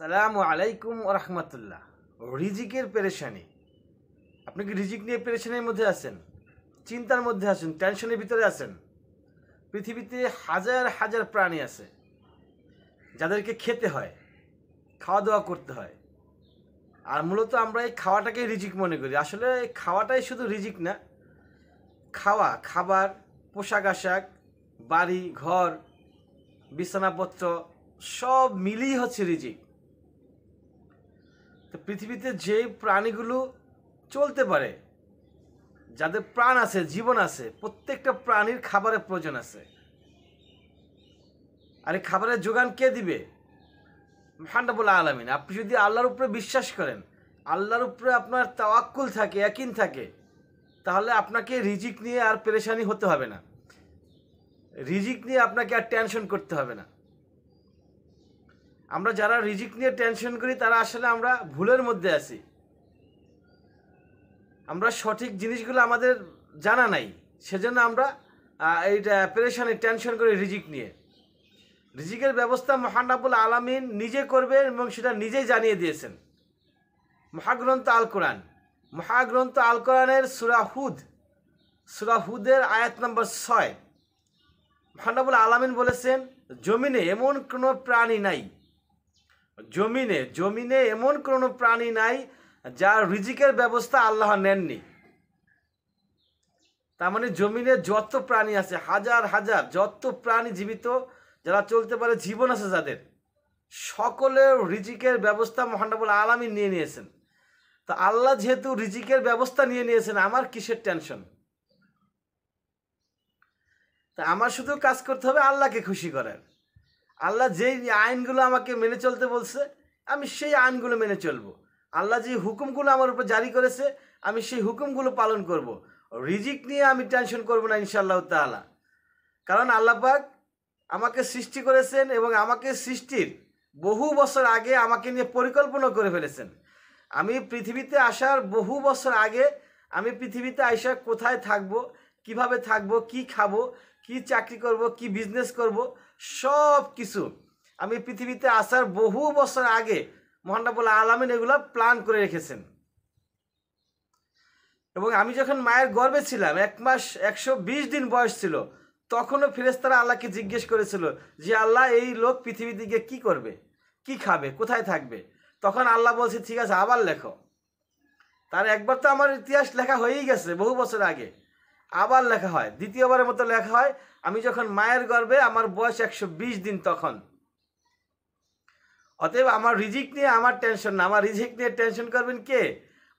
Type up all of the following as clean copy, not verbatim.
সালামু আলাইকুম রহমতুল্লাহ। রিজিকের পেরেশানি। আপনি কি রিজিক নিয়ে পেরেশানির মধ্যে আছেন, চিন্তার মধ্যে আছেন, টেনশনের ভিতরে আছেন? পৃথিবীতে হাজার হাজার প্রাণী আছে যাদেরকে খেতে হয়, খাওয়া দাওয়া করতে হয়। আর মূলত আমরা এই খাওয়াটাকেই রিজিক মনে করি। আসলে এই খাওয়াটাই শুধু রিজিক না। খাওয়া, খাবার, পোশাক আশাক, বাড়ি ঘর, বিছানাপত্র সব মিলিয়ে হচ্ছে রিজিক। তো পৃথিবীতে যে প্রাণীগুলো চলতে পারে, যাদের প্রাণ আছে, জীবন আছে, প্রত্যেকটা প্রাণীর খাবারের প্রয়োজন আছে। আর এই খাবারের যোগান কে দিবে? মহান রব্বুল আলামিন। আপনি যদি আল্লাহর উপরে বিশ্বাস করেন, আল্লাহর উপরে আপনার তাওয়াক্কুল থাকে, ইয়াকিন থাকে, তাহলে আপনাকে রিজিক নিয়ে আর পেরেশানি হতে হবে না। রিজিক নিয়ে আপনাকে আর টেনশন করতে হবে না। আমরা যারা রিজিক নিয়ে টেনশন করি তারা আসলে আমরা ভুলের মধ্যে আছি। আমরা সঠিক জিনিসগুলো আমাদের জানা নাই, সেজন্য আমরা এইটা পেরেশানি টেনশন করি রিজিক নিয়ে। রিজিকের ব্যবস্থা মহান রব্বুল আলামিন নিজে করবেন এবং সেটা নিজেই জানিয়ে দিয়েছেন। মহাগ্রন্থ আল কোরআন, মহাগ্রন্থ আল কোরআনের সূরা হুদের আয়াত নম্বর 6 মহান রব্বুল আলামিন বলেছেন, জমিনে এমন কোনো প্রাণী নাই, জমিনে এমন কোনো প্রাণী নাই যার রিজিকের ব্যবস্থা আল্লাহ নেননি। তার মানে জমিনে যত প্রাণী আছে, হাজার হাজার যত প্রাণী জীবিত, যারা চলতে পারে, জীবন আছে যাদের, সকলের রিজিকের ব্যবস্থা মহান রব্বুল আলামিন নিয়ে নিয়েছেন। তো আল্লাহ যেহেতু রিজিকের ব্যবস্থা নিয়ে নিয়েছেন, আমার কিসের টেনশন? তা আমার শুধু কাজ করতে হবে আল্লাহকে খুশি করার। আল্লাহ যেই আইনগুলো আমাকে মেনে চলতে বলছে, আমি সেই আইনগুলো মেনে চলবো। আল্লাহ যে হুকুমগুলো আমার উপর জারি করেছে, আমি সেই হুকুমগুলো পালন করব। রিজিক নিয়ে আমি টেনশন করব না ইনশাআল্লাহ তাআলা। কারণ আল্লাহ পাক আমাকে সৃষ্টি করেছেন এবং আমাকে সৃষ্টির বহু বছর আগে আমাকে নিয়ে পরিকল্পনা করে ফেলেছেন। আমি পৃথিবীতে আসার বহু বছর আগে আমি পৃথিবীতে আইসা কোথায় থাকবো, কিভাবে থাকবো, কি খাবো, কি চাকরি করব, কি বিজনেস করব, সব কিছু আমি পৃথিবীতে আসার বহু বছর আগে মহান রব্বুল আলামিন এগুলো প্ল্যান করে রেখেছেন। এবং আমি যখন মায়ের গর্ভে ছিলাম, 1 মাস 120 দিন বয়স ছিল, তখনও ফেরেশতারা আল্লাহকে জিজ্ঞেস করেছিল যে আল্লাহ, এই লোক পৃথিবী দিকে কি করবে, কি খাবে, কোথায় থাকবে? তখন আল্লাহ বলছে, ঠিক আছে, আবার লেখো। তার একবার তো আমার ইতিহাস লেখা হয়েই গেছে বহু বছর আগে, আবার লেখা হয়, দ্বিতীয়বারের মতো লেখা হয় আমি যখন মায়ের গর্ভে, আমার বয়স 120 দিন তখন। অতএব আমার রিজিক নিয়ে আমার টেনশন না। আমার রিজিক নিয়ে টেনশন করবেন কে?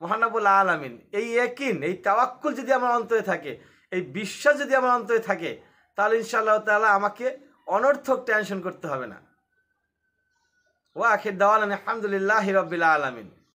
মহান রব্বুল আলামিন। এই ইয়াকিন, এই তাওয়াক্কুল যদি আমার অন্তরে থাকে, এই বিশ্বাস যদি আমার অন্তরে থাকে, তাহলে ইনশাআল্লাহ তাআলা আমাকে অনর্থক টেনশন করতে হবে না। ওয়া আখির দাওয়ানা আলহামদুলিল্লাহি রাব্বিল আলামিন।